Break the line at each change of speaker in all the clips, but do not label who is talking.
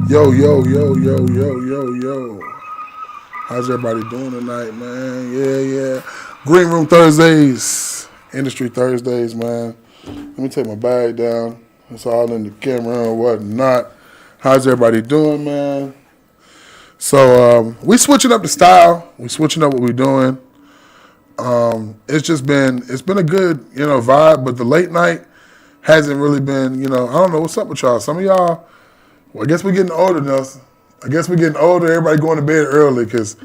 Yo, yo, yo, yo, yo, yo, yo. How's everybody doing tonight, man? Yeah. Green Room Thursdays. Industry Thursdays, man. Let me take my bag down. It's all in the camera and whatnot. How's everybody doing, man? So we switching up the style. We switching up what we're doing. It's been a good, vibe, but the late night hasn't really been, I don't know what's up with y'all. Some of y'all, well, I guess we're getting older, Nelson. I guess we're getting older. Everybody going to bed early because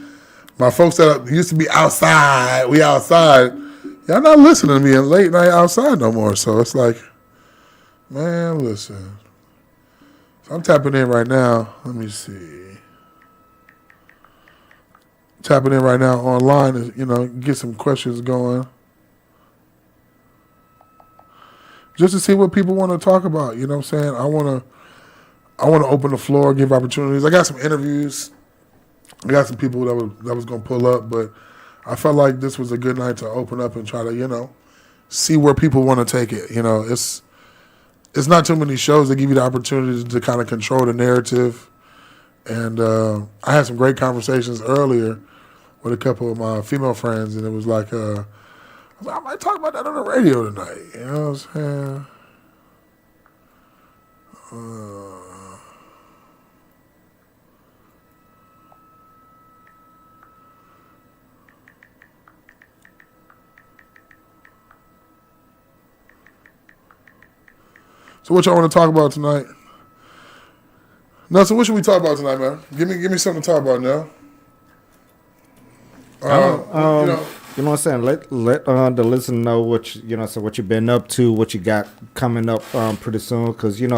my folks that used to be outside, we outside, y'all not listening to me in late night outside no more. So it's like, man, listen. So I'm tapping in right now. Let me see. Tapping in right now online, get some questions going. Just to see what people want to talk about. You know what I'm saying? I want to open the floor, give opportunities. I got some interviews. I got some people that was going to pull up, but I felt like this was a good night to open up and try to, see where people want to take it. It's not too many shows that give you the opportunity to kind of control the narrative. And I had some great conversations earlier with a couple of my female friends, and it was like, I might talk about that on the radio tonight. You know what I'm saying? So what y'all want to talk about tonight? Nelson, what should we talk about tonight, man? Give me something to talk about now.
You know what I'm saying? Let the listener know what what you've been up to, what you got coming up pretty soon, because been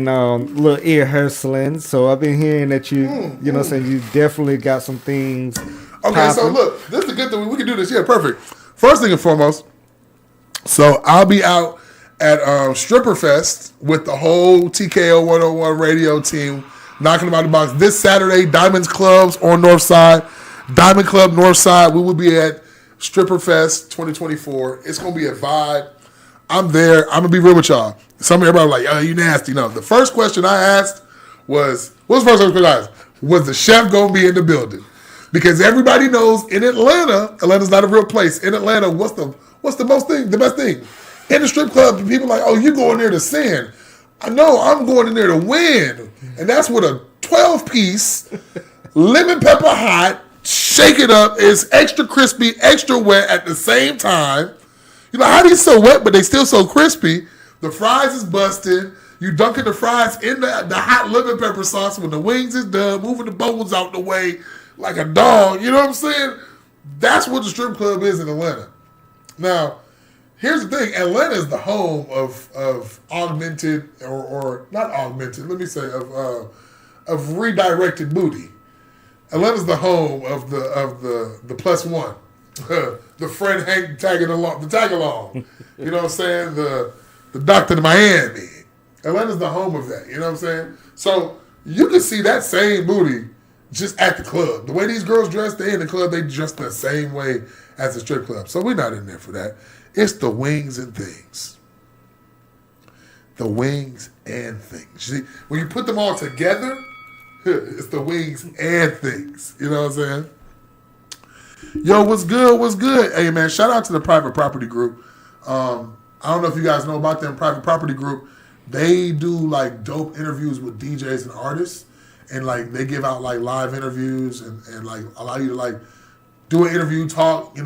little ear hustling. So I've been hearing that saying you definitely got some things.
Okay,
popping.
So look, this is a good thing. We can do this. Yeah, perfect. First thing and foremost, so I'll be out at Stripper Fest with the whole TKO 101 radio team, knocking them out of the box this Saturday. Diamonds Clubs on North Side. Diamond Club North Side. We will be at Stripper Fest 2024. It's gonna be a vibe. I'm there. I'm gonna be real with y'all. Some of everybody like, "Oh, you nasty." No, the first question I asked was, "What's the first question I asked? Was the chef gonna be in the building?" Because everybody knows in Atlanta's not a real place. In Atlanta, what's the best thing? In the strip club, people are like, "Oh, you going there to sin?" I know I'm going in there to win, and that's with a 12-piece lemon pepper hot. Shake it up. It's extra crispy, extra wet at the same time. You're like, how are these so wet, but they still so crispy? The fries is busted. You dunking the fries in the hot lemon pepper sauce when the wings is done, moving the bones out the way like a dog. You know what I'm saying? That's what the strip club is in Atlanta. Now, here's the thing. Atlanta is the home of augmented, or not augmented, let me say, of redirected booty. Atlanta's the home of the plus one, the friend Hank tagging along, the tag along. You know what I'm saying? The doctor to Miami. Atlanta's the home of that. You know what I'm saying? So you can see that same booty just at the club. The way these girls dress, they in the club, they dress the same way as the strip club. So we're not in there for that. It's the wings and things. The wings and things. See, when you put them all together, it's the wings and things. You know what I'm saying? Yo, what's good? What's good? Hey, man, shout out to the Private Property Group. I don't know if you guys know about them. Private Property Group, they do, like, dope interviews with DJs and artists. And, like, they give out, like, live interviews and like, allow you to, like, do an interview, talk,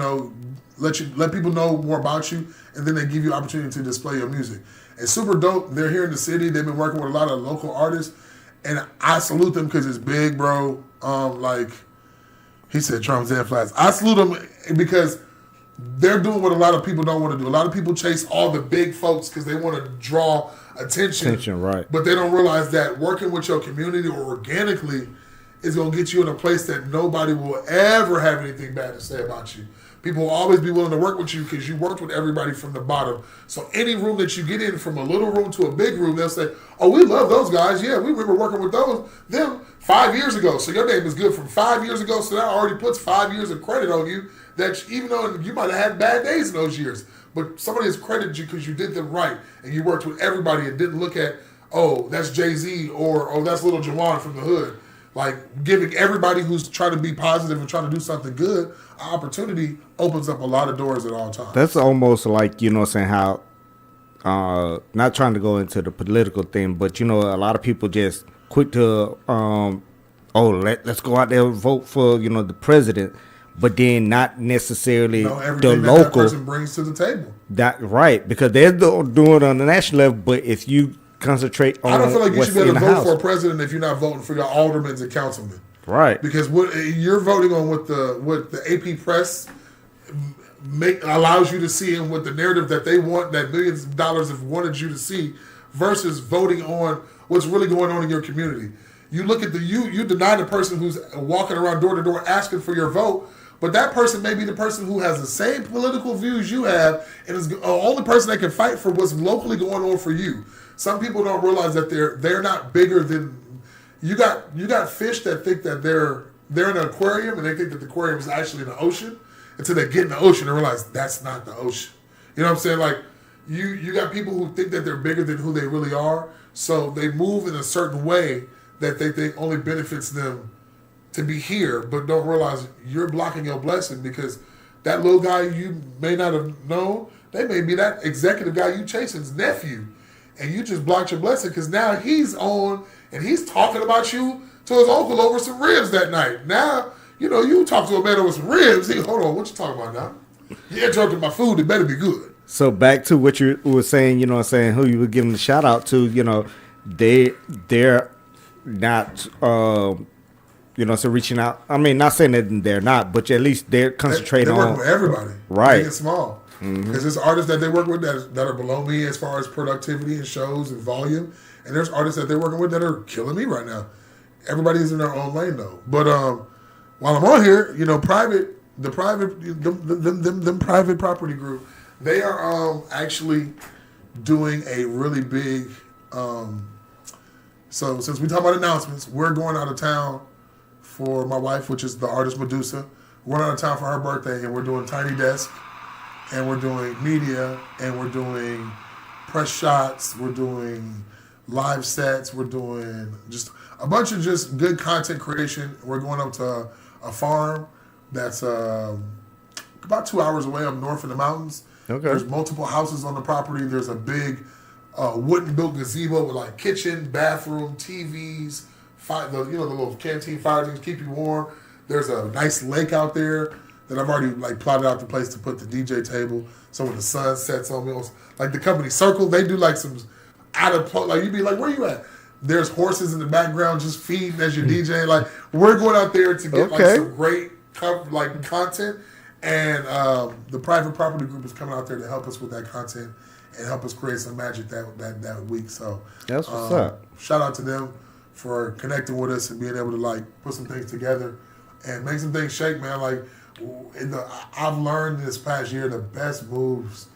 let people know more about you. And then they give you opportunity to display your music. It's super dope. They're here in the city. They've been working with a lot of local artists. And I salute them because it's big, bro. Like he said, drums and flats. I salute them because they're doing what a lot of people don't want to do. A lot of people chase all the big folks because they want to draw attention.
Right.
But they don't realize that working with your community or organically is going to get you in a place that nobody will ever have anything bad to say about you. People will always be willing to work with you because you worked with everybody from the bottom. So any room that you get in, from a little room to a big room, they'll say, "Oh, we love those guys. Yeah, we remember working with them 5 years ago. So your name is good from 5 years ago. So that already puts 5 years of credit on you. That even though you might have had bad days in those years, but somebody has credited you because you did them right and you worked with everybody and didn't look at, oh, that's Jay-Z, or oh, that's Little Jawan from the hood. Like, giving everybody who's trying to be positive and trying to do something good an opportunity opens up a lot of doors at all times.
That's almost like, you know what I'm saying, how, not trying to go into the political thing, but, you know, a lot of people just quick to, let's go out there and vote for, you know, the president, but then not necessarily the local.
That person brings to the table.
That right, because they're doing it on the national level, but if you concentrate on,
I don't feel like you should be able to vote
house
for a president if you're not voting for your aldermen and councilmen.
Right.
Because what you're voting on, what the AP press allows you to see, and what the narrative that they want, that millions of dollars have wanted you to see, versus voting on what's really going on in your community. You look at you deny the person who's walking around door to door asking for your vote, but that person may be the person who has the same political views you have, and is the only person that can fight for what's locally going on for you. Some people don't realize that they're not bigger than you. Got fish that think that they're in an aquarium, and they think that the aquarium is actually in the ocean, until they get in the ocean and realize that's not the ocean. You know what I'm saying? Like, you got people who think that they're bigger than who they really are, so they move in a certain way that they think only benefits them to be here, but don't realize you're blocking your blessing, because that little guy you may not have known, they may be that executive guy you chasing's nephew, and you just blocked your blessing because now he's on and he's talking about you to his uncle over some ribs that night. Now, you know, you talk to a man over some ribs, hold on, what you talking about now? You interrupted my food, it better be good.
So back to what you were saying, you know what I'm saying, who you were giving the shout out to, you know, they're not, you know, so reaching out. I mean, not saying that they're not, but at least they're concentrating on.
They're working with everybody.
Right.
Big and small. Because there's artists that they work with that are below me as far as productivity and shows and volume. And there's artists that they're working with that are killing me right now. Everybody's in their own lane, though. But while I'm on here, you know, private property group, they are actually doing a really big. So since we talk about announcements, we're going out of town for my wife, which is the artist Medusa. We're going out of town for her birthday, and we're doing Tiny Desk, and we're doing media, and we're doing press shots, we're doing live sets, we're doing just a bunch of just good content creation. We're going up to a farm that's about 2 hours away up north in the mountains.
Okay.
There's multiple houses on the property. There's a big wooden built gazebo with like kitchen, bathroom, TVs, the little canteen fire things keep you warm. There's a nice lake out there that I've already like plotted out the place to put the DJ table. So when the sun sets on me, like the company Circle, they do like some out of like you'd be like, where you at? There's horses in the background just feeding as you're DJing. Like we're going out there to get like some great content, and the private property group is coming out there to help us with that content and help us create some magic that week. So
that's what's up.
Shout out to them for connecting with us and being able to like put some things together and make some things shake, man. Like I've learned this past year, the best moves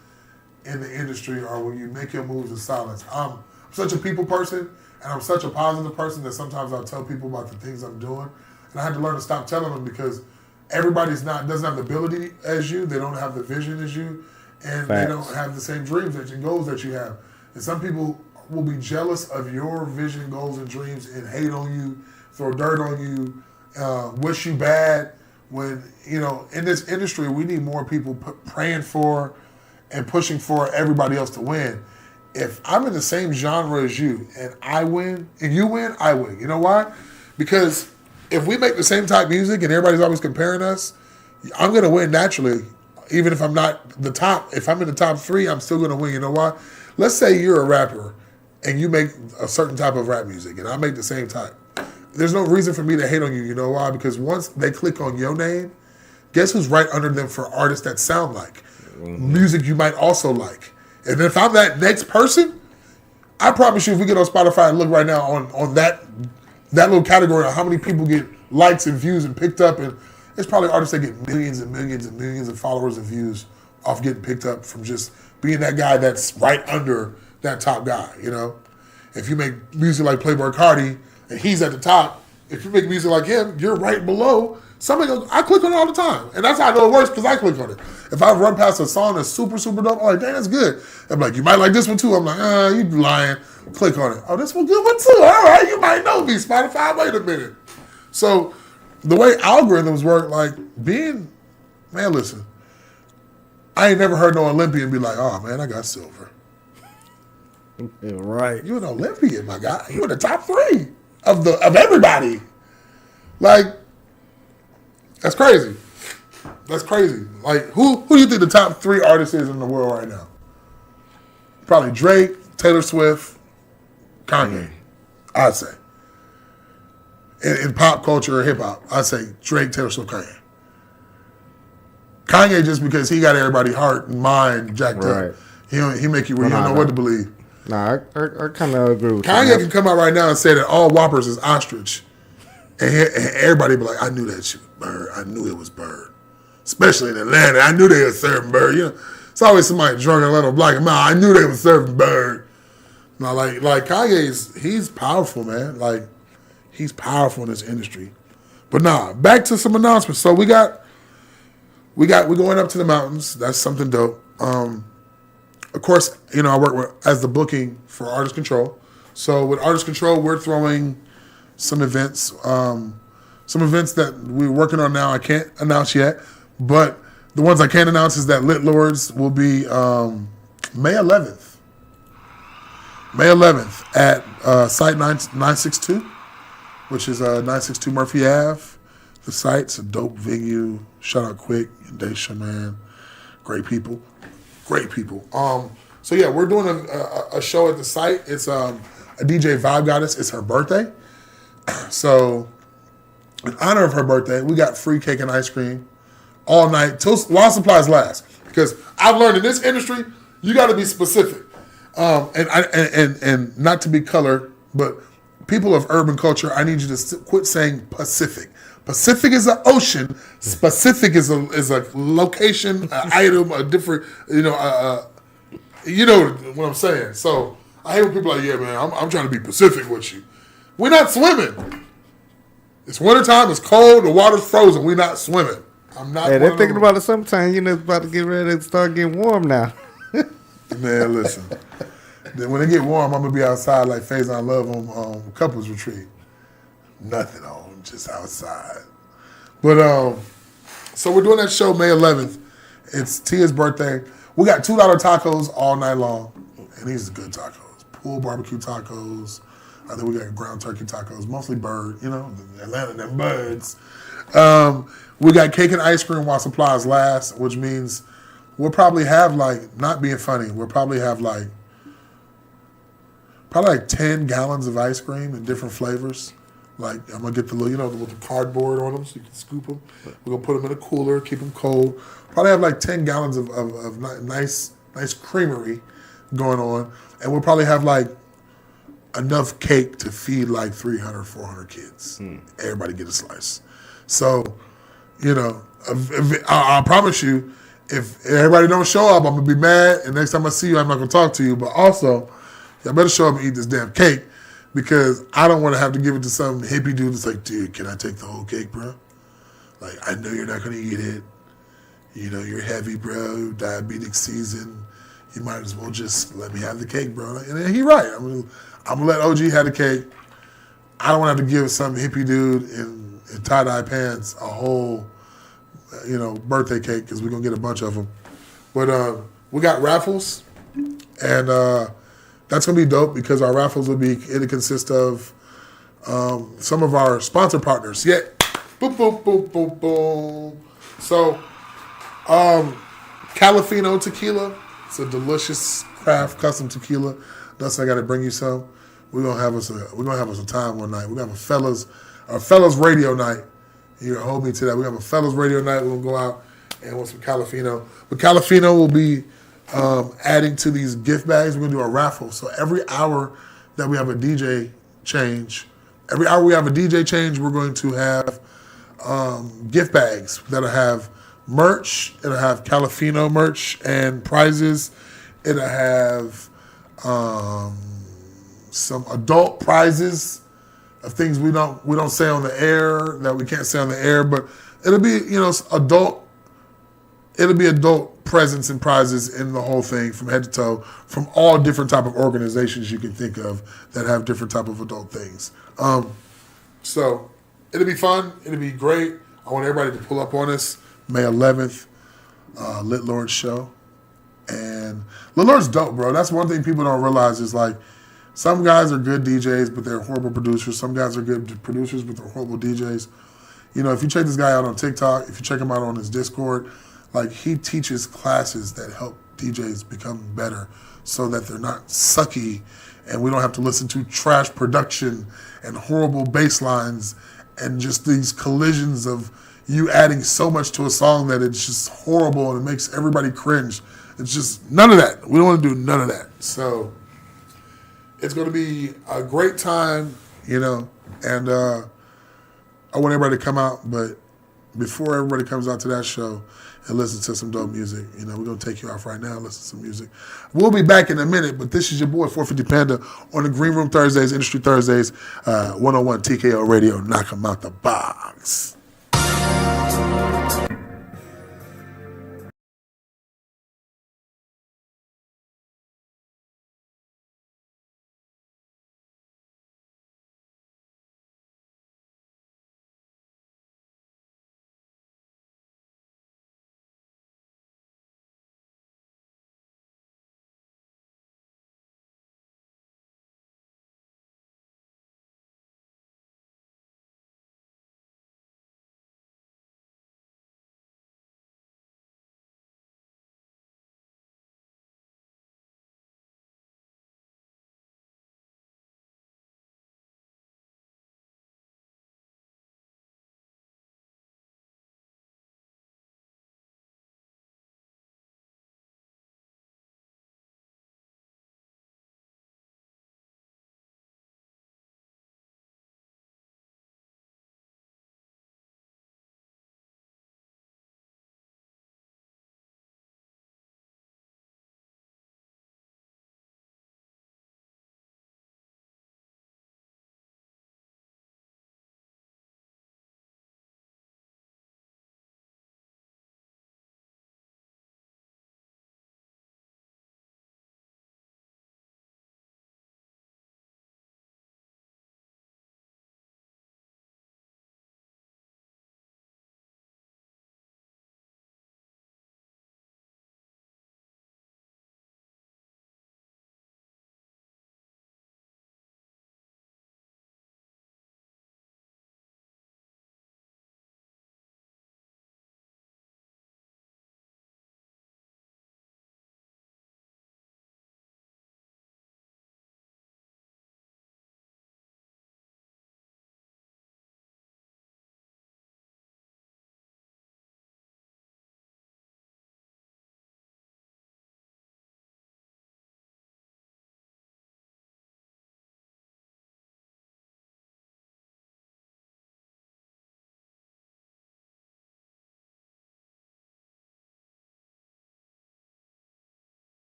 in the industry are when you make your moves in silence. I'm such a people person, and I'm such a positive person that sometimes I'll tell people about the things I'm doing, and I had to learn to stop telling them because everybody doesn't have the ability as you, they don't have the vision as you, and Facts. They don't have the same dreams and goals that you have. And some people will be jealous of your vision, goals, and dreams and hate on you, throw dirt on you, wish you bad. When, you know, in this industry, we need more people praying for and pushing for everybody else to win. If I'm in the same genre as you and I win, and you win, I win. You know why? Because if we make the same type of music and everybody's always comparing us, I'm going to win naturally. Even if I'm not the top, if I'm in the top 3, I'm still going to win. You know why? Let's say you're a rapper and you make a certain type of rap music and I make the same type. There's no reason for me to hate on you. You know why? Because once they click on your name, guess who's right under them for artists that sound like music you might also like. And if I'm that next person, I promise you, if we get on Spotify and look right now on that little category of how many people get likes and views and picked up, and it's probably artists that get millions and millions and millions of followers and views off getting picked up from just being that guy that's right under that top guy, you know? If you make music like Playboi Carti and he's at the top, if you make music like him, you're right below. Somebody goes, I click on it all the time. And that's how I know it works, because I click on it. If I run past a song that's super, super dope, I'm like, dang, that's good. I'm like, you might like this one too. I'm like, you lying. Click on it. Oh, this one good one too. All right, you might know me. Spotify, wait a minute. So the way algorithms work, like man, listen, I ain't never heard no Olympian be like, oh man, I got silver.
Yeah, right.
You an Olympian, my guy. You in the top 3 of everybody. Like, that's crazy. That's crazy. Like, who do you think the top 3 artists is in the world right now? Probably Drake, Taylor Swift, Kanye. I'd say. In pop culture or hip hop, I'd say Drake, Taylor Swift, Kanye. Kanye just because he got everybody's heart and mind jacked up. He make you where you don't know what to believe.
Nah, I kind of agree with
Kanye can come out right now and say that all Whoppers is ostrich. And everybody be like, I knew that shit was bird. I knew it was bird. Especially in Atlanta. I knew they were serving bird. You know, it's always somebody drunk and let them block him out. I knew they were serving bird. Now, like he's powerful, man. Like, he's powerful in this industry. But nah, back to some announcements. So we're going up to the mountains. That's something dope. Of course, you know, I work as the booking for Artist Control. So with Artist Control, we're throwing some events that we're working on now. I can't announce yet, but the ones I can announce is that Lit Lords will be May 11th. May 11th at Site 962, which is 962 Murphy Ave. The site's a dope venue. Shout out Quick and Daisha, man. Great people. So yeah, we're doing a show at the site. It's a DJ Vibe Goddess. It's her birthday. So in honor of her birthday, we got free cake and ice cream all night while supplies last. Because I've learned in this industry, you got to be specific. And not to be color, but people of urban culture, I need you to quit saying Pacific. Pacific is an ocean. Specific is a location, an item, a different, you know what I'm saying. So I hate when people are like, yeah, man, I'm trying to be Pacific with you. We're not swimming. It's wintertime. It's cold. The water's frozen. We're not swimming. I'm not.
Hey, they're thinking about it sometime. You know, it's about to get ready to start getting warm now.
Man, listen. Then when it get warm, I'm gonna be outside like Faison Love on couples retreat. Nothing on, just outside. But so we're doing that show May 11th. It's Tia's birthday. We got $2 tacos all night long, and these are good tacos. Pool barbecue tacos. I think we got ground turkey tacos, mostly bird. You know, Atlanta them birds. We got cake and ice cream while supplies last, which means we'll probably have not being funny, we'll probably have like 10 gallons of ice cream in different flavors. Like, I'm going to get the little, with the cardboard on them so you can scoop them. We're going to put them in a cooler, keep them cold. Probably have like 10 gallons of nice creamery going on. And we'll probably have like enough cake to feed like 300, 400 kids. Everybody get a slice. So, I promise you, if everybody don't show up, I'm going to be mad. And next time I see you, I'm not going to talk to you. But also, y'all better show up and eat this damn cake. Because I don't want to have to give it to some hippie dude that's like, dude, can I take the whole cake, bro? Like, I know you're not going to eat it. You know, you're heavy, bro. Diabetic season. You might as well just let me have the cake, bro. And then he right. I'm gonna let OG have the cake. I don't want to have to give some hippie dude in tie-dye pants a whole, birthday cake because we're going to get a bunch of them. But we got raffles. And that's going to be dope because our raffles it'll consist of some of our sponsor partners. Yeah. Boom, boom, boom, boom, boom. So, Califino Tequila. It's a delicious craft custom tequila. Dustin, I got to bring you some. We're gonna have us a time one night. We're gonna have a fellas radio night. You're gonna hold me to that. We have a fellas radio night. We're gonna go out and want some Califino. But Califino will be adding to these gift bags. We're gonna do a raffle. So every hour that we have a DJ change, we're going to have gift bags that'll have merch. It'll have Califino merch and prizes. It'll have some adult prizes of things we don't say on the air, that we can't say on the air, but it'll be adult it'll be adult presents and prizes in the whole thing from head to toe from all different type of organizations you can think of that have different type of adult things. So it'll be fun. It'll be great. I want everybody to pull up on us May 11th, Lit Lord show. And Lit Lord's dope, bro. That's one thing people don't realize is like some guys are good DJs, but they're horrible producers. Some guys are good producers, but they're horrible DJs. You know, if you check this guy out on TikTok, if you check him out on his Discord, like he teaches classes that help DJs become better so that they're not sucky and we don't have to listen to trash production and horrible bass lines and just these collisions of you adding so much to a song that it's just horrible and it makes everybody cringe. It's just none of that. We don't want to do none of that. So it's going to be a great time, you know, and I want everybody to come out, but before everybody comes out to that show and listen to some dope music, you know, we're going to take you off right now and listen to some music. We'll be back in a minute, but this is your boy, 450 Panda, on the Green Room Thursdays, Industry Thursdays, 101 TKO Radio, knock 'em out the box.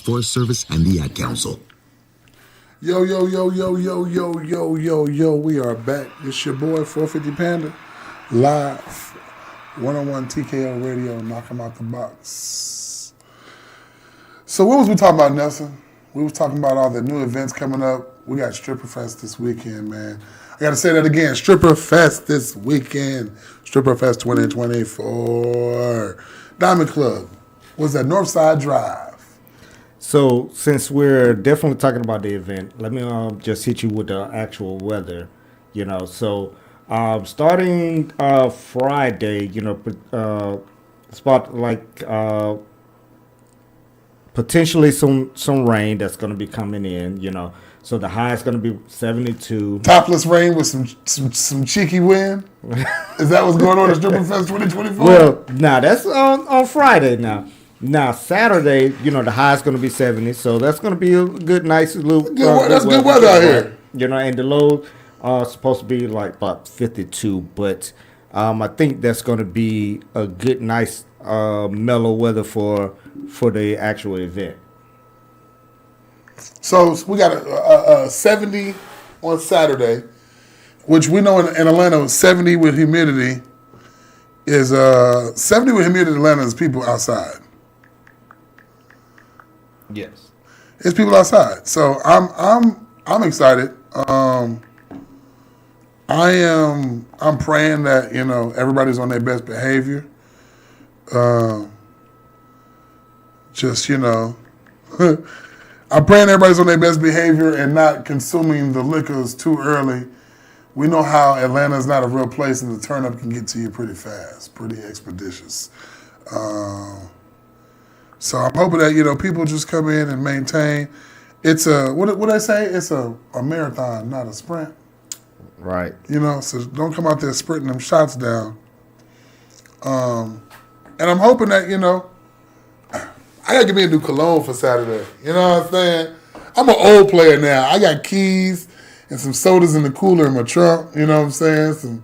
Forest Service, and the Ad Council.
Yo, we are back. It's your boy, 450 Panda, live, 101 TKO Radio, knock 'em out the box. So what was we talking about, Nelson? We was talking about all the new events coming up. We got Stripper Fest this weekend, man. I got to say that again, Stripper Fest this weekend. Stripper Fest 2024. Diamond Club. What's that? Northside Drive.
So since we're definitely talking about the event, let me just hit you with the actual weather. So starting Friday, spot like potentially some rain that's going to be coming in. So the high is going to be 72.
Topless rain with some cheeky wind. Is that what's going on at Stripper Fest 2024?
Well, that's on Friday now. Now Saturday, the high is going to be 70, so that's going to be a good, nice little.
That's good weather out here.
And the low supposed to be like about 52, but I think that's going to be a good, nice, mellow weather for the actual event.
So we got a 70 on Saturday, which we know in Atlanta, 70 with humidity is 70 with humidity in Atlanta is people outside.
Yes,
it's people outside. So I'm excited. I'm praying that everybody's on their best behavior. I'm praying everybody's on their best behavior and not consuming the liquors too early. We know how Atlanta is not a real place, and the turn up can get to you pretty fast, pretty expeditious. So I'm hoping that people just come in and maintain. It's what they say? It's a marathon, not a sprint.
Right.
So don't come out there sprinting them shots down. And I'm hoping that I gotta get me a new cologne for Saturday. You know what I'm saying? I'm an old player now. I got keys and some sodas in the cooler in my trunk. You know what I'm saying?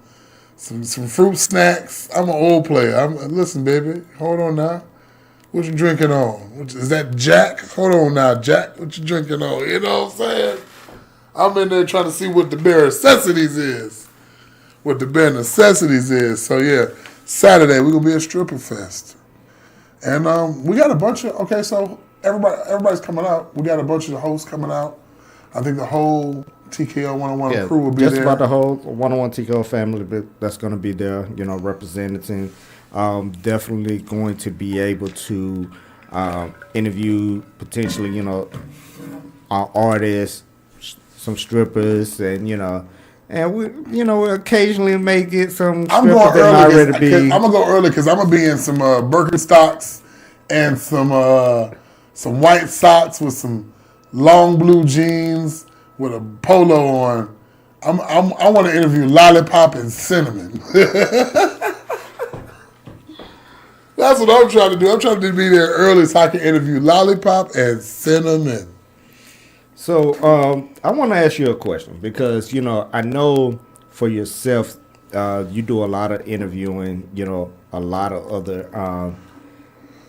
Some fruit snacks. I'm an old player. Listen, baby, hold on now. What you drinking on? Is that Jack? Hold on now, Jack. What you drinking on? You know what I'm saying? I'm in there trying to see what the bare necessities is. So yeah, Saturday we're gonna be at Stripper Fest. And we got a bunch of, so everybody's coming out. We got a bunch of the hosts coming out. I think the whole TKO 101 crew will be there.
Just about the whole 101 TKO family that's going to be there, representing. Definitely going to be able to interview potentially, our artists, some strippers, and and we occasionally may get some.
I'm going early. I'm gonna go early because I'm gonna be in some Birkenstocks and some white socks with some long blue jeans with a polo on. I want to interview Lollipop and Cinnamon. That's what I'm trying to do. I'm trying to be there early so I can interview Lollipop and Cinnamon.
So I want to ask you a question because, I know for yourself, you do a lot of interviewing, a lot of other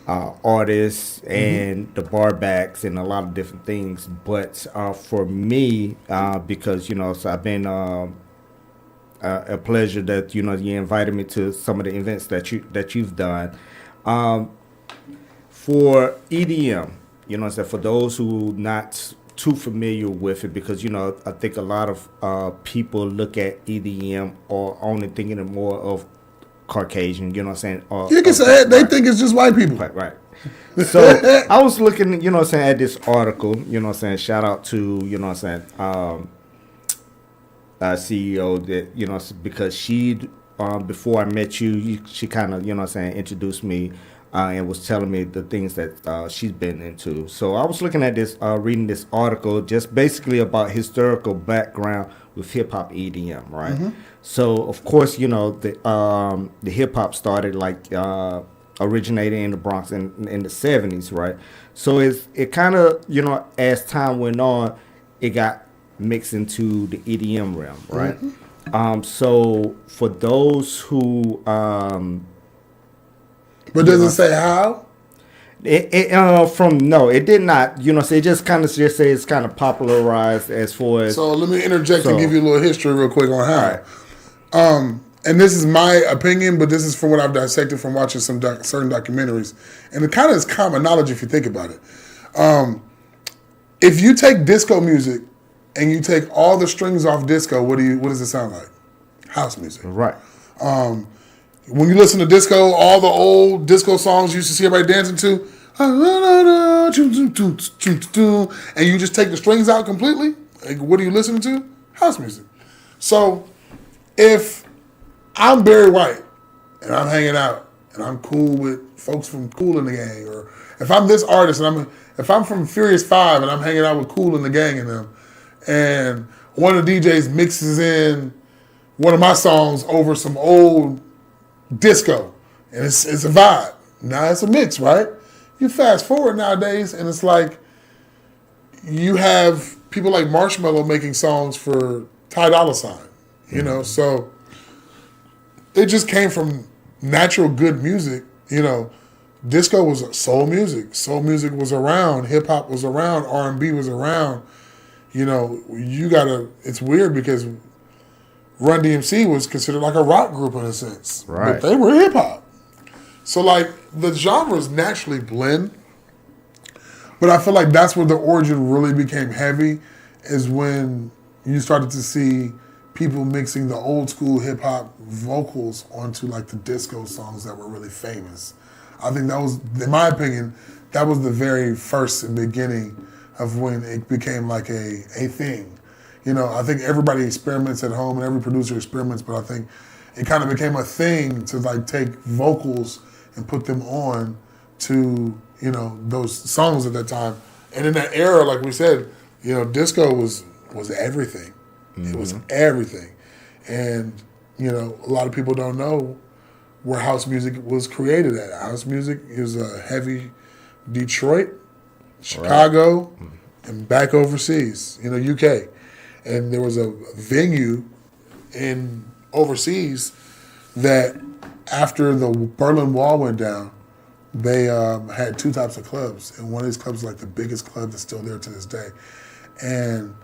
artists and the bar backs and a lot of different things. But for me, because, so I've been a pleasure that, you invited me to some of the events that you've done. For EDM, for those who not too familiar with it, because I think a lot of people look at EDM or only thinking of more of Caucasian. You can
say they think it's just white people.
Right. So I was looking, at this article. Shout out to CEO that because she before I met you, she kind of introduced me. And was telling me the things that she's been into. So I was looking at this, reading this article, just basically about historical background with hip hop EDM, right? Mm-hmm. So of course, the hip hop started originated in the Bronx in the 70s, right? So it kind of as time went on, it got mixed into the EDM realm, right? Mm-hmm. So for those who
but does it say how?
It did not. So it just kind of just say it's kind of popularized as far as.
So let me interject and give you a little history real quick on how.
Right.
And this is my opinion, but this is from what I've dissected from watching some certain documentaries, and it kind of is common knowledge if you think about it. If you take disco music and you take all the strings off disco, what does it sound like? House music.
Right.
When you listen to disco, all the old disco songs you used to see everybody dancing to, and you just take the strings out completely, like, what are you listening to? House music. So if I'm Barry White and I'm hanging out and I'm cool with folks from Kool and the Gang, or if I'm this artist and if I'm from Furious 5 and I'm hanging out with Kool and the Gang and them, and one of the DJs mixes in one of my songs over some old disco, and it's a vibe. Now it's a mix, right? You fast forward nowadays, and it's like you have people like Marshmello making songs for Ty Dolla $ign, so it just came from natural good music. Disco was soul music. Soul music was around. Hip hop was around. R&B was around. It's weird because Run DMC was considered like a rock group in a sense.
Right.
But they were hip hop. So like the genres naturally blend. But I feel like that's where the origin really became heavy, is when you started to see people mixing the old school hip hop vocals onto like the disco songs that were really famous. I think that was, in my opinion, that was the very first beginning of when it became like a thing. I think everybody experiments at home and every producer experiments, but I think it kind of became a thing to like take vocals and put them on to, those songs at that time. And in that era, like we said, disco was everything. Mm-hmm. It was everything. And, a lot of people don't know where house music was created at. House music is a heavy Detroit, Chicago, right, and back overseas, UK. And there was a venue in overseas that after the Berlin Wall went down, they had two types of clubs. And one of these clubs was like the biggest club that's still there to this day. And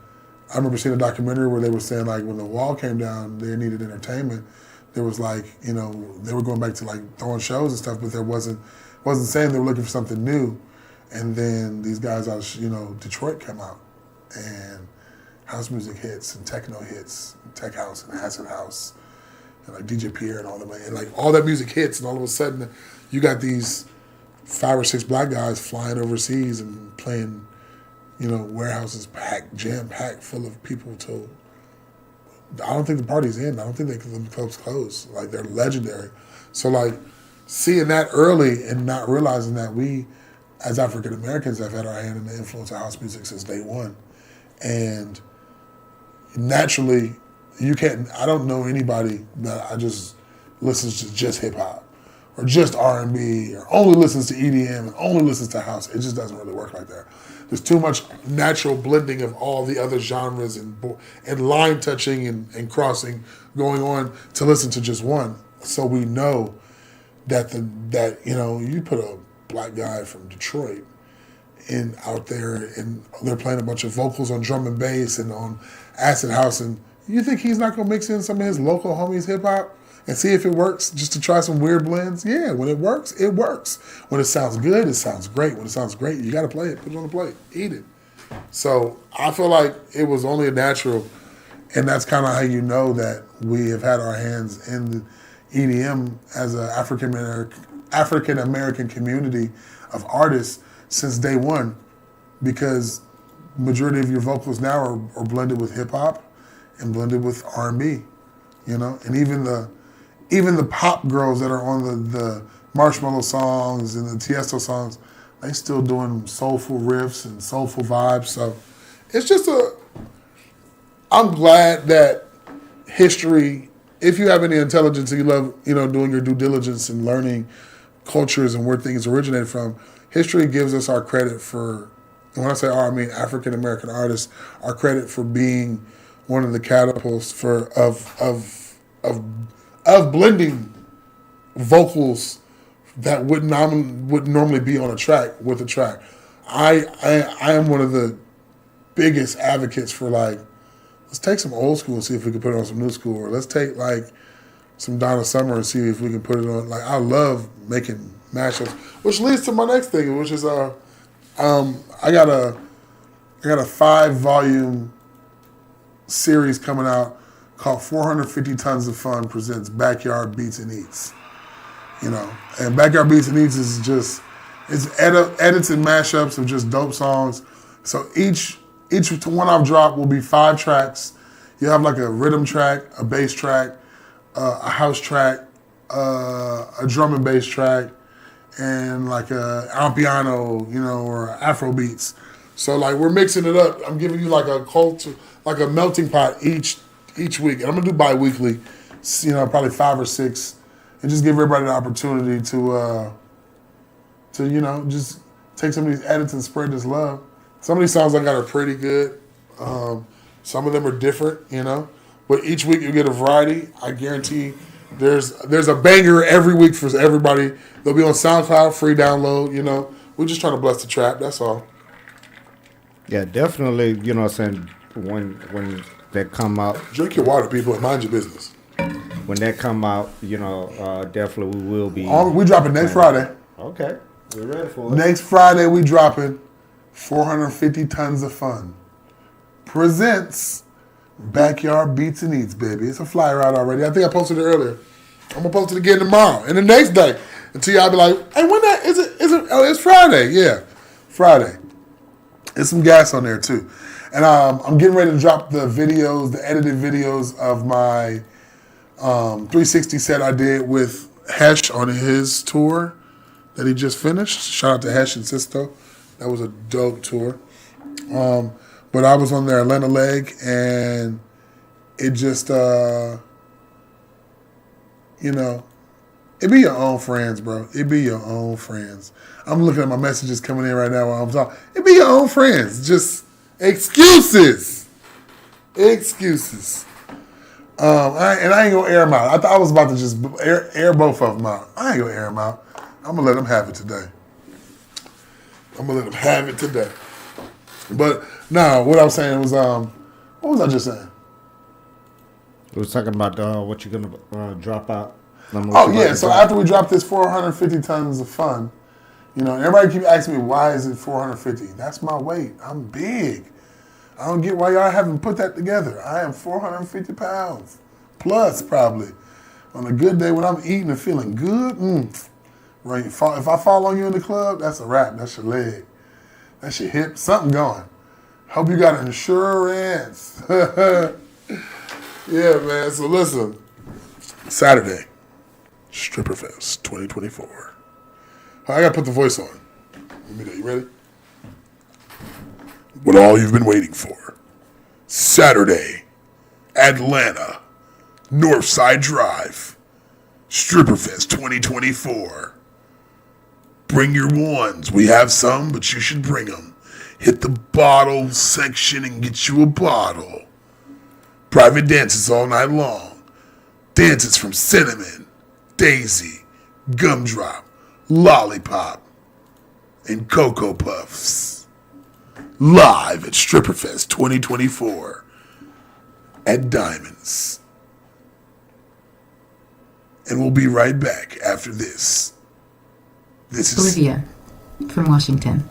I remember seeing a documentary where they were saying like when the wall came down, they needed entertainment. There was like, they were going back to like throwing shows and stuff, but there wasn't saying they were looking for something new. And then these guys out of, Detroit come out, and house music hits and techno hits, and tech house and acid house, and like DJ Pierre and all them, and like all that music hits, and all of a sudden you got these 5 or 6 black guys flying overseas and playing, warehouses jam packed full of people till I don't think the party's in. I don't think the clubs close. Like they're legendary. So like seeing that early and not realizing that we, as African Americans, have had our hand in the influence of house music since day one, and naturally, I don't know anybody that I just listens to just hip hop or just R&B or only listens to EDM and only listens to house. It just doesn't really work like that. There's too much natural blending of all the other genres and line touching and crossing going on to listen to just one. So we know that you put a black guy from Detroit out there and they're playing a bunch of vocals on drum and bass and on acid house, and you think he's not gonna mix in some of his local homies hip hop and see if it works, just to try some weird blends? Yeah, when it works, it works. When it sounds good, it sounds great. When it sounds great, you gotta play it, put it on the plate, eat it. So I feel like it was only a natural, and that's kind of how you know that we have had our hands in the EDM as an African American community of artists since day one, because majority of your vocals now are blended with hip hop and blended with R&B, and even the pop girls that are on the Marshmello songs and the Tiesto songs, they still doing soulful riffs and soulful vibes. So it's just I'm glad that history, if you have any intelligence and you love, doing your due diligence and learning cultures and where things originate from, history gives us our credit for, and when I say I mean African American artists, our credit for being one of the catapults of blending vocals that would normally be on a track with a track. I am one of the biggest advocates for like, let's take some old school and see if we can put it on some new school, or let's take like some Donna Summer and see if we can put it on. Like, I love making mashups, which leads to my next thing, which is I got a 5-volume series coming out called 450 Tons of Fun presents Backyard Beats and Eats. You know, and Backyard Beats and Eats is just, it's edits and mashups of just dope songs. So each one I've dropped will be 5 tracks. You have like a rhythm track, a bass track, a house track, a drum and bass track, and like a Ampiano, you know, or Afro beats. So like we're mixing it up. I'm giving you like a culture, like a melting pot each week. And I'm gonna do bi-weekly, you know, probably 5 or 6, and just give everybody the opportunity to you know, just take some of these edits and spread this love. Some of these songs I got are pretty good. Some of them are different, you know. But each week you get a variety. I guarantee there's a banger every week for everybody. They'll be on SoundCloud, free download, you know. We're just trying to bless the trap, that's all.
Yeah, definitely, you know what I'm saying, when that come out.
Drink your water, people, and mind your business.
When that come out, you know, definitely we will be.
We dropping next Friday.
Okay, we're ready for it.
Next Friday we dropping 450 Tons of Fun. Presents Backyard Beats and Eats, baby. It's a flyer out already. I think I posted it earlier. I'm gonna post it again tomorrow and the next day. Until y'all be like, hey, when that is it? Oh, it's Friday. Yeah, Friday. There's some gas on there too. And I'm getting ready to drop the videos, the edited videos of my 360 set I did with Hesh on his tour that he just finished. Shout out to Hesh and Sisto. That was a dope tour. But I was on their Atlanta leg, and it just, you know, it be your own friends, bro. It be your own friends. I'm looking at my messages coming in right now while I'm talking. It be your own friends. Just excuses. Excuses. I ain't gonna air them out. I thought I was about to just air both of them out. I ain't gonna air them out. I'm gonna let them have it today. But no, what I was saying was, what was I just saying?
We was talking about what you're gonna drop out.
Oh yeah, so after we drop this 450 Tons of Fun, you know, everybody keep asking me, why is it 450? That's my weight. I'm big. I don't get why y'all haven't put that together. I am 450 pounds plus, probably. On a good day when I'm eating and feeling good, right? If I fall on you in the club, that's a wrap. That's your leg. That's your hip. Something going. Hope you got insurance. Yeah, man. So listen, Saturday, Stripper Fest 2024. I gotta put the voice on. Let me know. You ready? What all you've been waiting for. Saturday, Atlanta, Northside Drive, Stripper Fest 2024. Bring your ones. We have some, but you should bring them. Hit the bottle section and get you a bottle. Private dances all night long. Dances from Cinnamon, Daisy, Gumdrop, Lollipop, and Cocoa Puffs. Live at Stripperfest 2024 at Diamonds. And we'll be right back after this. This is
Olivia from Washington.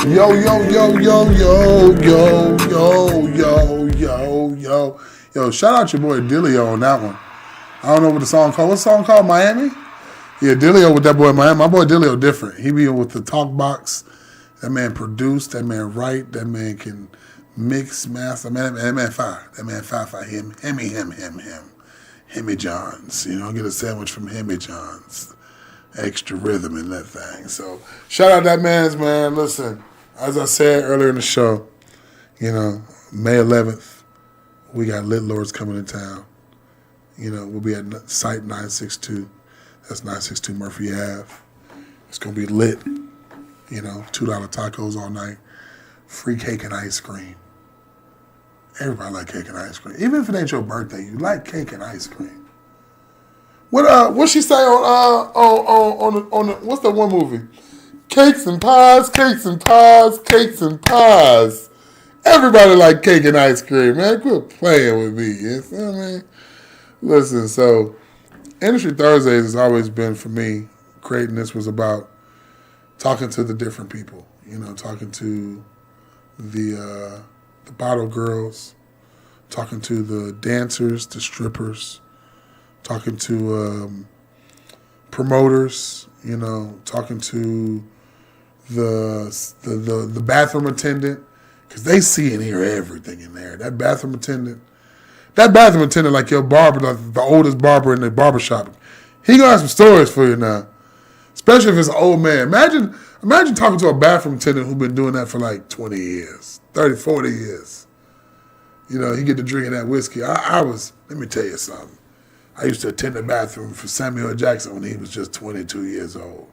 Yo, yo, yo, yo, yo, yo, yo, yo, yo, yo. Yo, shout out your boy Dillio on that one. I don't know what the song called. What's the song called? Miami? Yeah, Dillio with that boy Miami. My boy Dillio different. He be with the talk box. That man produced. That man write. That man can mix, master. That man fire. That man fire. Him. Hemmy Johns. You know, get a sandwich from Hemmy Johns. Extra rhythm in that thing. So shout out that man's man. Listen, as I said earlier in the show, you know, May 11th, we got Lit Lords coming to town. You know, we'll be at Site 962. That's 962 Murphy Ave. It's going to be lit. You know, $2 tacos all night. Free cake and ice cream. Everybody like cake and ice cream. Even if it ain't your birthday, you like cake and ice cream. What she say on the what's that one movie? Cakes and pies, cakes and pies, cakes and pies. Everybody like cake and ice cream, man. Quit playing with me. You know what I mean? Listen, so Industry Thursdays has always been, for me, creating this was about talking to the different people. You know, talking to the bottle girls, talking to the dancers, the strippers, talking to promoters, you know, talking to the bathroom attendant, because they see and hear everything in there. That bathroom attendant, like your barber, like the oldest barber in the barbershop, he gonna have some stories for you now. Especially if it's an old man. Imagine talking to a bathroom attendant who's been doing that for like 20 years, 30, 40 years. You know, he get to drinking that whiskey. Let me tell you something. I used to attend the bathroom for Samuel Jackson when he was just 22 years old.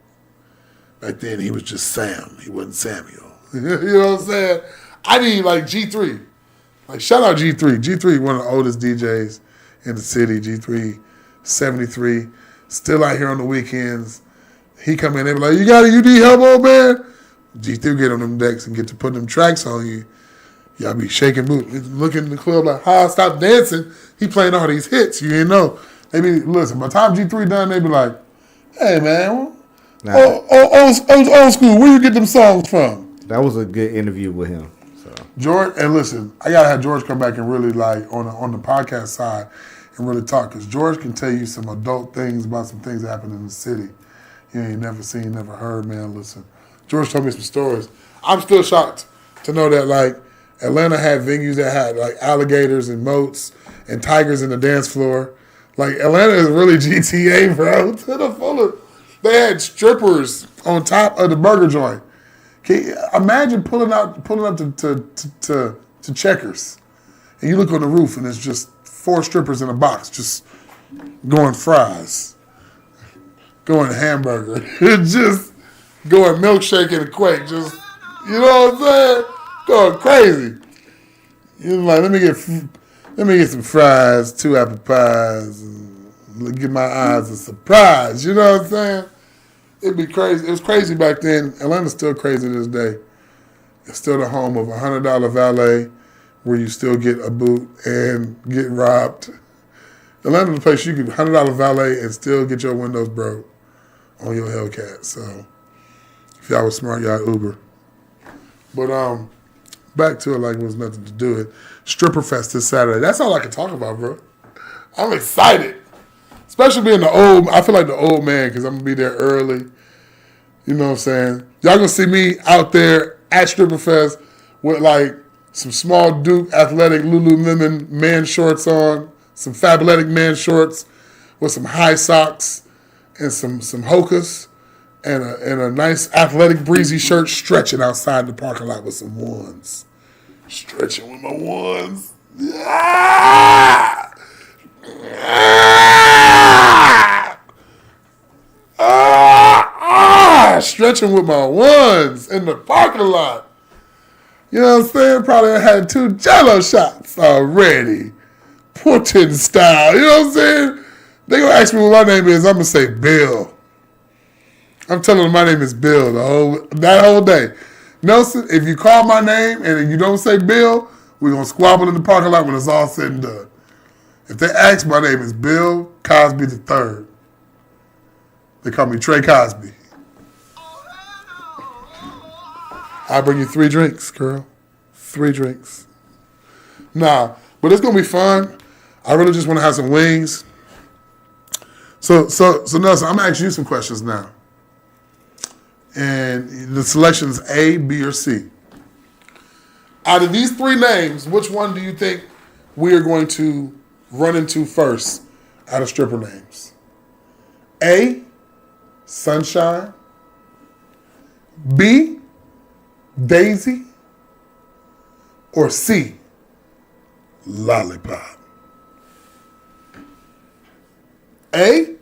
Back then, he was just Sam. He wasn't Samuel. You know what I'm saying? I need like G3. Like, shout out G3. G3, one of the oldest DJs in the city. G3, 73. Still out here on the weekends. He come in, they be like, you need help, old man? G3 get on them decks and get to put them tracks on you. Y'all be shaking boots. Looking in the club like, how I stop dancing? He playing all these hits. You ain't know. They be, listen, by the time G3 done, they be like, hey, man, old school, where you get them songs from?
That was a good interview with him. So
George, and listen, I got to have George come back and really, like, on the podcast side and really talk, because George can tell you some adult things about some things that happen in the city you ain't never seen, never heard, man. Listen, George told me some stories. I'm still shocked to know that, like, Atlanta had venues that had, like, alligators and moats and tigers in the dance floor. Like, Atlanta is really GTA, bro. To the fullest. They had strippers on top of the burger joint. Imagine pulling up to Checkers, and you look on the roof, and it's just 4 strippers in a box, just going fries, going hamburger, just going milkshake and a quake, just, you know what I'm saying? Going crazy. You're like, let me get some fries, 2 apple pies, and give my eyes a surprise. You know what I'm saying? It'd be crazy. It was crazy back then. Atlanta's still crazy to this day. It's still the home of $100 valet, where you still get a boot and get robbed. Atlanta's the place you get $100 valet and still get your windows broke on your Hellcat. So if y'all was smart, y'all Uber. But back to it like it was nothing to do with it. Stripper Fest this Saturday. That's all I can talk about, bro. I'm excited. Especially being I feel like the old man, because I'm going to be there early. You know what I'm saying? Y'all going to see me out there at Stripper Fest with like some small Duke athletic Lululemon man shorts on, some Fabletics man shorts with some high socks and some hokas and a nice athletic breezy shirt, stretching outside the parking lot with some ones. Stretching with my ones. Stretching with my ones in the parking lot. You know what I'm saying? Probably had 2 Jello shots already. Putin style. You know what I'm saying? They gonna ask me what my name is. I'm gonna say Bill. I'm telling them my name is Bill that whole day. Nelson, if you call my name and you don't say Bill, we're going to squabble in the parking lot when it's all said and done. If they ask, my name is Bill Cosby III. They call me Trey Cosby. I'll bring you 3 drinks, girl. 3 drinks. Nah, but it's gonna be fun. I really just want to have some wings. So Nelson, I'm gonna ask you some questions now. And the selection is A, B, or C. Out of these 3 names, which one do you think we are going to run into first out of stripper names? A, Sunshine. B, Daisy. Or C, Lollipop. A,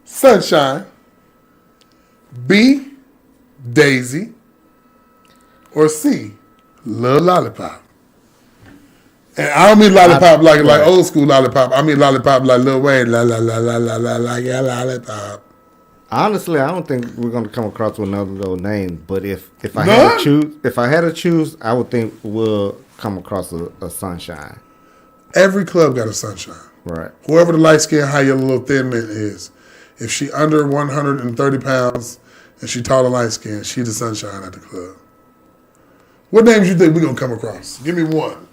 Sunshine. B, Daisy. Or C, Lil Lollipop. And I don't mean lollipop like old school lollipop. I mean lollipop like Lil Wayne. La la la la la la la yeah, lollipop.
Honestly, I don't think we're gonna come across with another little name. But if I had to choose, I would think we'll come across a Sunshine.
Every club got a Sunshine.
Right.
Whoever the light skin, high yellow little thin mint is, if she under 130 pounds and she tall and light skin, she the Sunshine at the club. What names you think we're gonna come across? Give me one.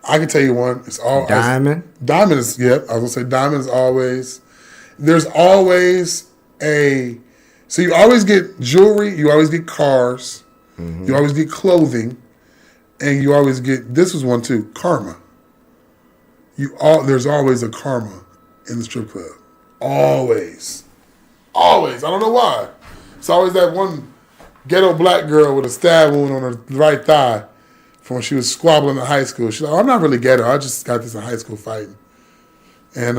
I can tell you one. It's all
Diamond.
Diamond is, yep. I was gonna say Diamond is always. There's always a. So you always get jewelry. You always get cars. Mm-hmm. You always get clothing, and you always get. This was one too. Karma. There's always a karma in the strip club. Always. I don't know why. It's always that one ghetto black girl with a stab wound on her right thigh from when she was squabbling in high school. She's like, I'm not really ghetto. I just got this in high school fighting. And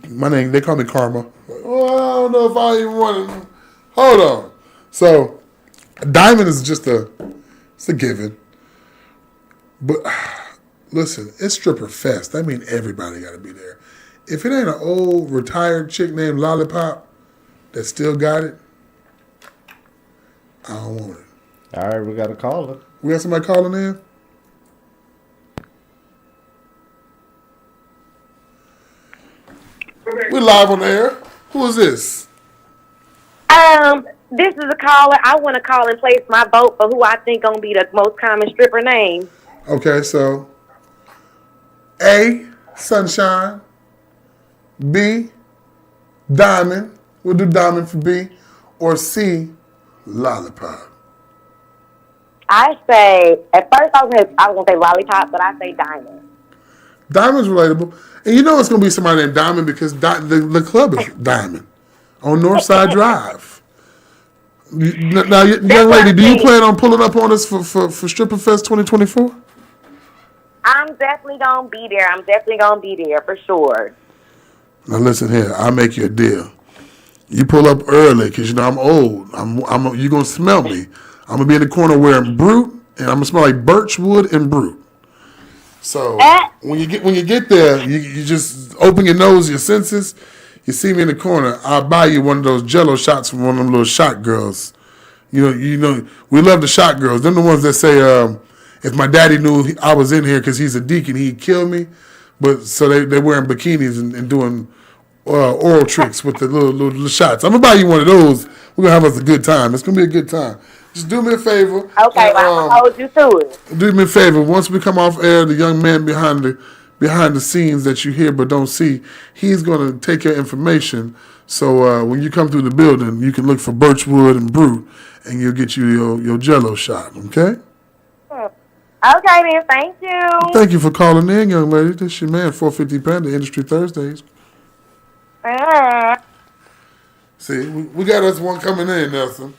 my name, they call me Karma. Like, oh, I don't know if I even want to. Hold on. So, Diamond is just it's a given. But listen, it's stripper fest. That means everybody got to be there. If it ain't an old retired chick named Lollipop that still got it, I don't want it.
All right, we got a caller.
We got somebody calling in? We're live on the air. Who is this?
This is a caller. I want to call and place my vote for who I think gonna be the most common stripper name.
Okay, so A, Sunshine. B, Diamond. We'll do Diamond for B. Or C, Lollipop.
I say, at first I was gonna say Lollipop, but I say Diamond.
Diamond's relatable. And you know it's going to be somebody named Diamond because the club is Diamond on Northside Drive. Now, young lady, do you plan on pulling up on us for Stripper Fest 2024?
I'm definitely going to be there. I'm definitely going to be there for sure.
Now, listen here. I'll make you a deal. You pull up early because, you know, I'm old. You're going to smell me. I'm going to be in the corner wearing Brute, and I'm going to smell like Birchwood and Brute. So when you get there, you just open your nose, your senses. You see me in the corner. I'll buy you one of those Jello shots from one of them little shot girls. You know, we love the shot girls. Them the ones that say, if my daddy knew I was in here because he's a deacon, he'd kill me. But so they're wearing bikinis and doing oral tricks with the little shots. I'm gonna buy you one of those. We're gonna have us a good time. It's gonna be a good time. Just do me a favor.
Okay, I'll hold you to it.
Do me a favor. Once we come off air, the young man behind the scenes that you hear but don't see, he's going to take your information. So when you come through the building, you can look for Birchwood and Brute, and you'll get you your Jello shot. Okay?
Okay, then. Thank you.
Thank you for calling in, young lady. This is your man, 450 Panda, Industry Thursdays. See, we got us one coming in, Nelson.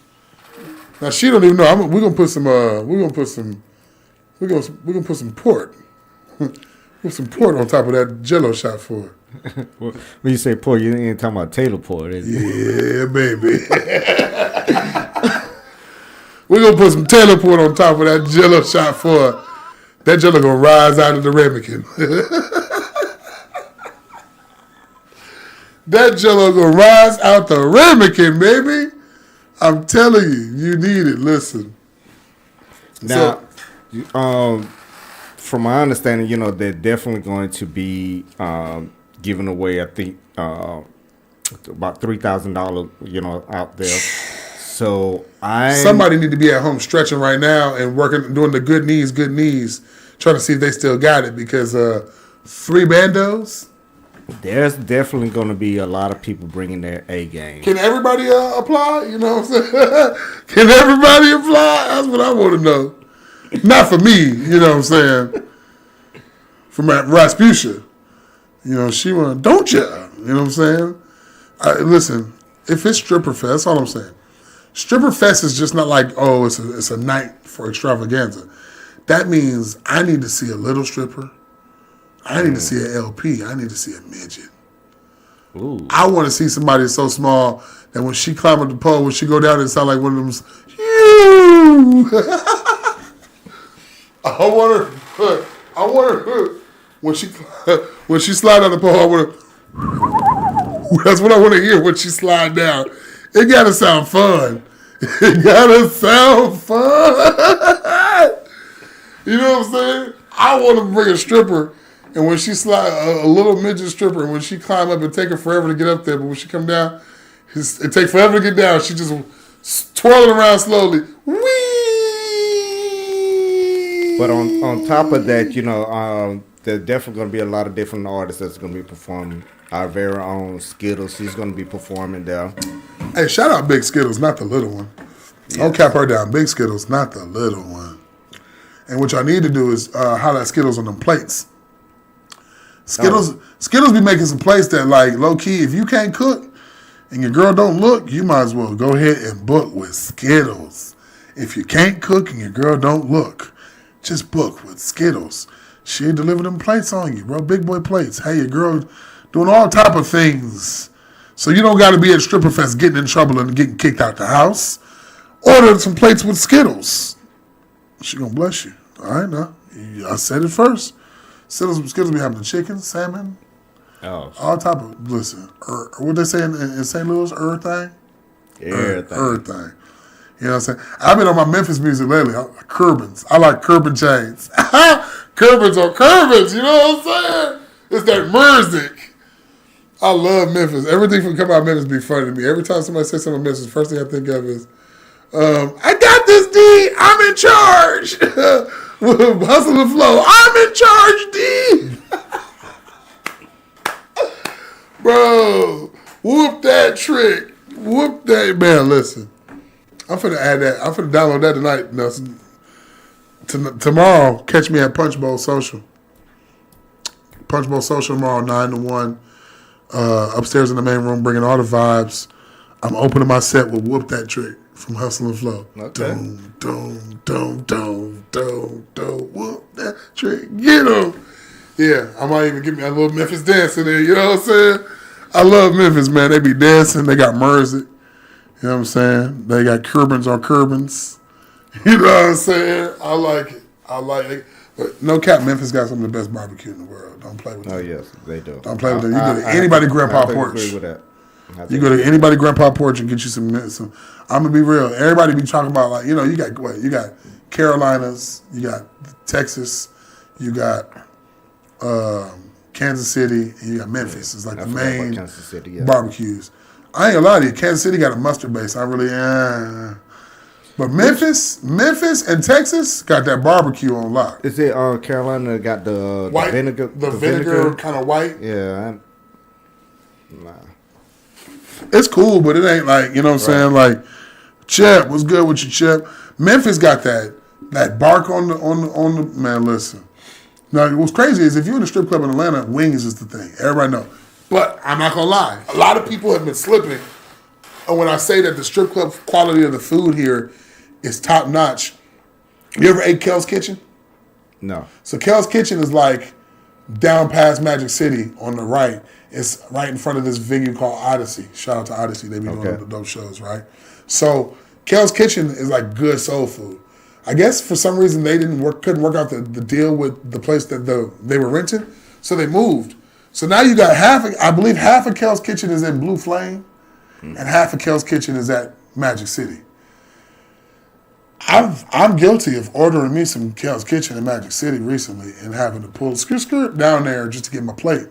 Now she don't even know. We're gonna put some port. Put some port on top of that Jello shot for her.
When you say port, you ain't talking about Taylor port, is it?
Yeah, baby. We're gonna put some Taylor port on top of that Jello shot for her. That Jello gonna rise out of the ramekin. That Jello gonna rise out the ramekin, baby. I'm telling you, you need it. Listen.
Now, from my understanding, they're definitely going to be giving away, I think, about $3,000, you know, out there. So
somebody need to be at home stretching right now and working, doing the good knees, trying to see if they still got it because 3 bandos.
There's definitely going to be a lot of people bringing their A game.
Can everybody apply? You know what I'm saying? Can everybody apply? That's what I want to know. Not for me, you know what I'm saying? For Rasputia. You know, she want, don't you? You know what I'm saying? Listen, if it's stripper fest, that's all I'm saying. Stripper fest is just not like, oh, it's a night for extravaganza. That means I need to see a little stripper. I need to see an LP. I need to see a midget.
Ooh.
I want to see somebody so small that when she climb up the pole, when she go down, it sound like one of them. You. I want her. When she slide down the pole, I want her. That's what I want to hear when she slide down. It gotta sound fun. It gotta sound fun. You know what I'm saying? I want to bring a stripper. And when she slide, a little midget stripper, and when she climb up, it take her forever to get up there. But when she come down, it take forever to get down. She just twirling around slowly. Whee!
But on top of that, you know, there's definitely going to be a lot of different artists that's going to be performing. Our very own Skittles, he's going to be performing there.
Hey, shout out Big Skittles, not the little one. Yes. Don't cap her down. Big Skittles, not the little one. And what y'all need to do is holler at Skittles on them plates. Skittles be making some plates that, like, low-key, if you can't cook and your girl don't look, you might as well go ahead and book with Skittles. If you can't cook and your girl don't look, just book with Skittles. She'll deliver them plates on you, bro. Big boy plates. Hey, your girl doing all type of things. So you don't got to be at Stripper Fest getting in trouble and getting kicked out the house. Order some plates with Skittles. She gonna bless you. All right, now. I said it first. Skittles be having the chicken, salmon, all type of, listen, what they say in St. Louis, everything? Everything. You know what I'm saying? I've been on my Memphis music lately. Curbins. I like Curbin chains. Curbins on Curbins, you know what I'm saying? It's that music. I love Memphis. Everything from come out of Memphis be funny to me. Every time somebody says something about Memphis, the first thing I think of is, I got this, D. I'm in charge. Hustle and flow. I'm in charge, D. Bro, whoop that trick. Whoop that. Man, listen. I'm finna add that. I'm finna download that tonight, Nelson. Tomorrow, catch me at Punch Bowl Social. Punch Bowl Social tomorrow, 9 to 1. Upstairs in the main room, bringing all the vibes. I'm opening my set with Whoop That Trick from Hustle and Flow.
Okay.
Don't, whoop that trick. Get 'em. Yeah, I might even give me a little Memphis dance in there. You know what I'm saying? I love Memphis, man. They be dancing. They got Merzik. You know what I'm saying? They got Curbins on Curbins. You know what I'm saying? I like it. But no cap, Memphis got some of the best barbecue in the world. Don't play with them.
Oh, yes, they do.
Don't play with them. You go to anybody grandpa porch.
Agree with that.
You go to anybody grandpa porch and get you some. I'm gonna be real. Everybody be talking about, like, you know, you got what? You got Carolinas, you got Texas, you got Kansas City, and you got Memphis. It's like the main barbecues. I ain't gonna lie to you. Kansas City got a mustard base. I really But Memphis and Texas got that barbecue on lock.
Is it Carolina got the
white
vinegar?
The vinegar kind of white.
Yeah. Nah.
It's cool, but it ain't like, you know what I'm saying? Like, Chip, what's good with your Chip? Memphis got that bark on the man. Listen. Now, what's crazy is if you're in a strip club in Atlanta, wings is the thing. Everybody know. But I'm not gonna lie, a lot of people have been slipping. And when I say that the strip club quality of the food here is top notch, you ever ate Kel's Kitchen?
No.
So Kel's Kitchen is like down past Magic City on the right. It's right in front of this venue called Odyssey. Shout out to Odyssey. They be doing those shows, right? So Kel's Kitchen is like good soul food. I guess for some reason they couldn't work out the deal with the place that they were renting, so they moved. So now you got I believe half of Kel's Kitchen is in Blue Flame, and half of Kel's Kitchen is at Magic City. I'm guilty of ordering me some Kel's Kitchen in Magic City recently and having to pull skirt down there just to get my plate.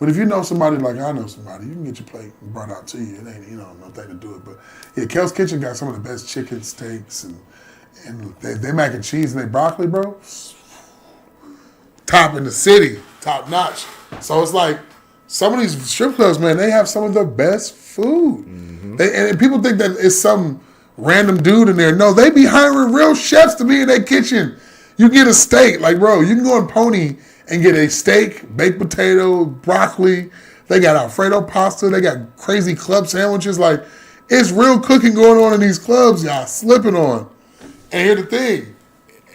But if you know somebody like I know somebody, you can get your plate brought out to you. It ain't, nothing to do it. But yeah, Kel's Kitchen got some of the best chicken steaks and they mac and cheese and they broccoli, bro. Top in the city, top notch. So it's like some of these strip clubs, man, they have some of the best food. And people think that it's some random dude in there. No, they be hiring real chefs to be in their kitchen. You get a steak, like, bro, you can go on Pony and get a steak, baked potato, broccoli. They got Alfredo pasta. They got crazy club sandwiches. Like, it's real cooking going on in these clubs, y'all slipping on. And here's the thing,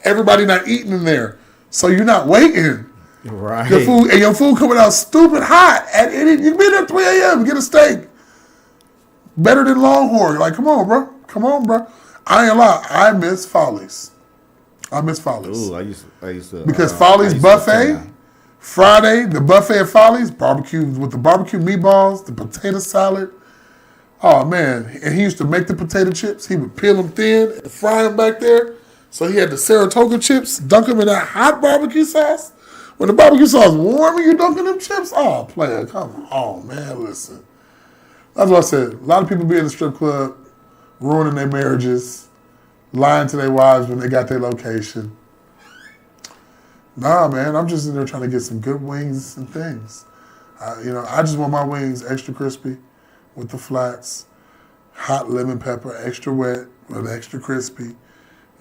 everybody not eating in there, so you're not waiting.
Right.
Your food coming out stupid hot. You can be there at 3 a.m. and get a steak. Better than Longhorn. Like, come on, bro. I ain't gonna lie. I miss Follies.
Ooh, I used to.
Because Follies buffet, Friday, the buffet at Follies, barbecue with the barbecue meatballs, the potato salad. Oh, man. And he used to make the potato chips. He would peel them thin and fry them back there. So he had the Saratoga chips, dunk them in that hot barbecue sauce. When the barbecue sauce is warm and you're dunking them chips, oh, player, come on, man, listen. That's what I said. A lot of people be in the strip club, ruining their marriages, lying to their wives when they got their location. Nah, man, I'm just in there trying to get some good wings and things. I just want my wings extra crispy with the flats, hot lemon pepper, extra wet, but extra crispy.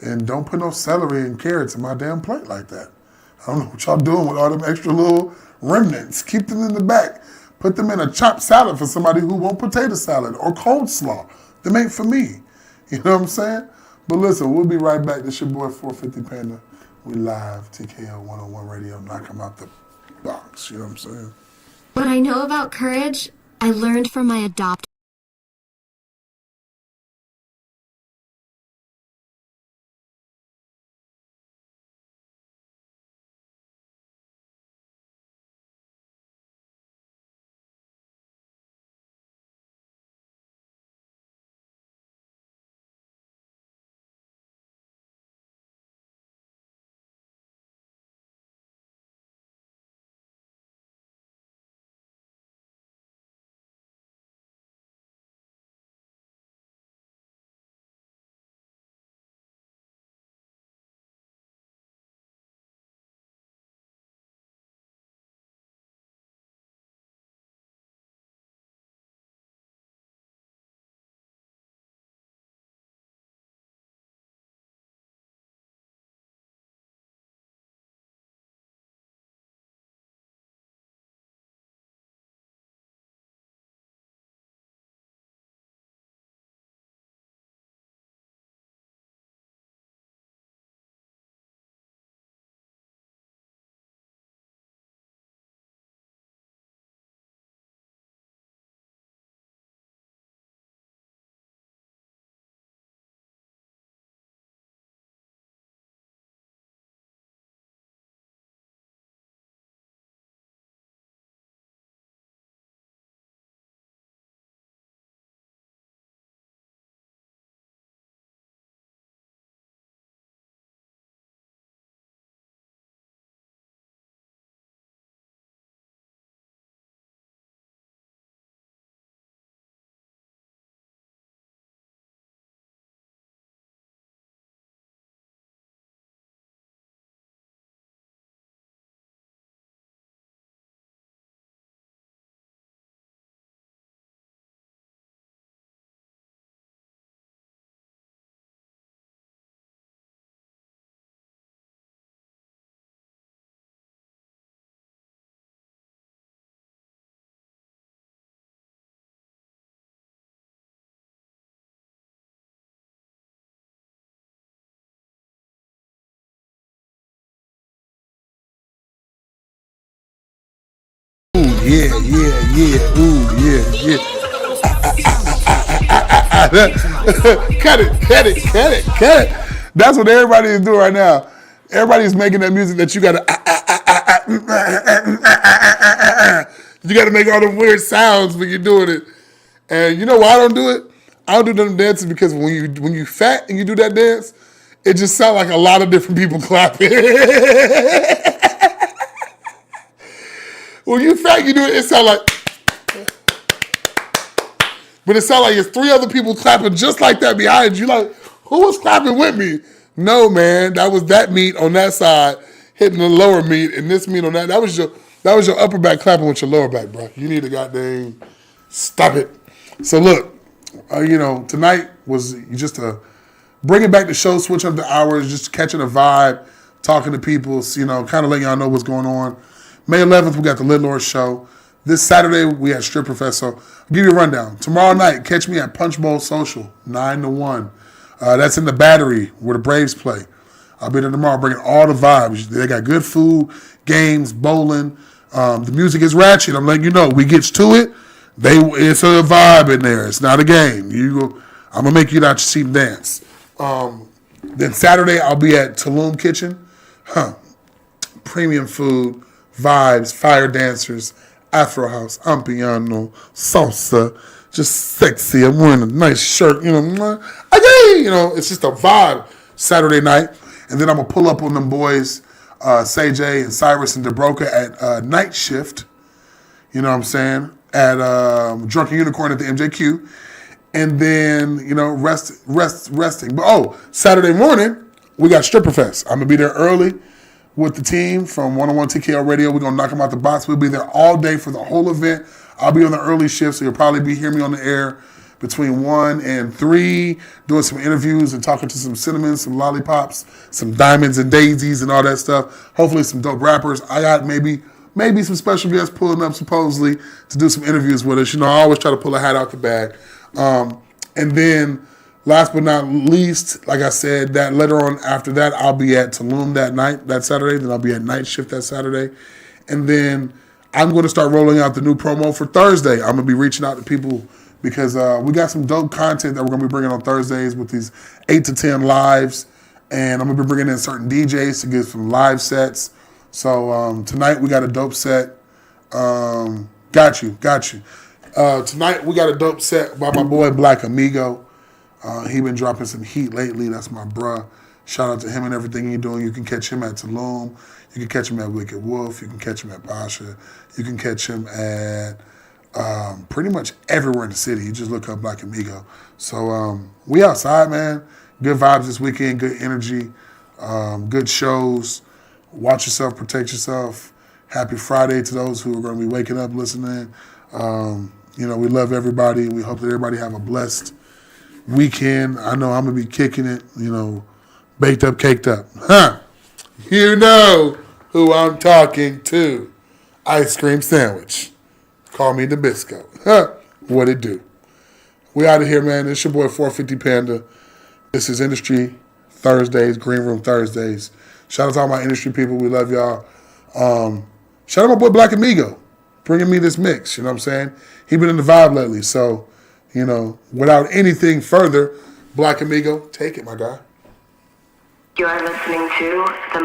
And don't put no celery and carrots in my damn plate like that. I don't know what y'all doing with all them extra little remnants. Keep them in the back. Put them in a chopped salad for somebody who want potato salad or cold slaw. Them ain't for me. You know what I'm saying? But listen, we'll be right back. This your boy 450 Panda. We live, TKO 101 Radio. Knock him out the box. You know what I'm saying?
What I know about courage, I learned from my adopted.
Yeah. Ooh, yeah. Cut it. That's what everybody is doing right now. Everybody's making that music that you gotta. You gotta make all them weird sounds when you're doing it. And you know why I don't do it? I don't do them dances because when you fat and you do that dance, it just sounds like a lot of different people clapping. when you fat, you do it sound like... But it sounds like it's 3 other people clapping just like that behind you. Like, who was clapping with me? No, man, that was that meat on that side hitting the lower meat, and this meat on that. That was your upper back clapping with your lower back, bro. You need to goddamn stop it. So look, tonight was just a bringing back the show, switching up the hours, just catching a vibe, talking to people, kind of letting y'all know what's going on. May 11th, we got the Lidlord show. This Saturday, we had Stripper Fest. So I'll give you a rundown. Tomorrow night, catch me at Punch Bowl Social, 9 to 1. That's in the Battery where the Braves play. I'll be there tomorrow bringing all the vibes. They got good food, games, bowling. The music is ratchet. I'm letting you know. We gets to it. It's a vibe in there. It's not a game. I'm going to make you out your seat and dance. Then Saturday, I'll be at Tulum Kitchen. Premium food, vibes, fire dancers, Afro house, ampiano, salsa, just sexy. I'm wearing a nice shirt, it's just a vibe Saturday night. And then I'm going to pull up on them boys, Say and Cyrus and DeBroca at Night Shift, you know what I'm saying, at Drunken Unicorn at the MJQ. And then, resting. But, Saturday morning, we got Stripper Fest. I'm going to be there early with the team from 101 TKO Radio. We're going to knock them out the box. We'll be there all day for the whole event. I'll be on the early shift, so you'll probably hear me on the air between 1 and 3, doing some interviews and talking to some cinnamon, some lollipops, some diamonds and daisies and all that stuff. Hopefully some dope rappers. I got maybe some special guests pulling up supposedly to do some interviews with us. I always try to pull a hat out the bag. And then last but not least, like I said, that later on after that, I'll be at Tulum that Saturday. Then I'll be at Night Shift that Saturday. And then I'm going to start rolling out the new promo for Thursday. I'm going to be reaching out to people because we got some dope content that we're going to be bringing on Thursdays with these 8 to 10 lives. And I'm going to be bringing in certain DJs to give some live sets. So tonight we got a dope set. Got you. Tonight we got a dope set by my boy Black Amigo. He been dropping some heat lately. That's my bruh. Shout out to him and everything he's doing. You can catch him at Tulum. You can catch him at Wicked Wolf. You can catch him at Pasha. You can catch him at pretty much everywhere in the city. You just look up Black Amigo. So we outside, man. Good vibes this weekend. Good energy. Good shows. Watch yourself. Protect yourself. Happy Friday to those who are going to be waking up listening. We love everybody. We hope that everybody have a blessed weekend. I know I'm going to be kicking it, baked up, caked up. You know who I'm talking to. Ice cream sandwich. Call me Nabisco. What it do? We out of here, man. It's your boy 450 Panda. This is Industry Thursdays, Green Room Thursdays. Shout out to all my industry people. We love y'all. Shout out my boy Black Amigo, bringing me this mix. You know what I'm saying? He been in the vibe lately. So, without anything further, Black Amigo, take it, my guy.
You are listening to the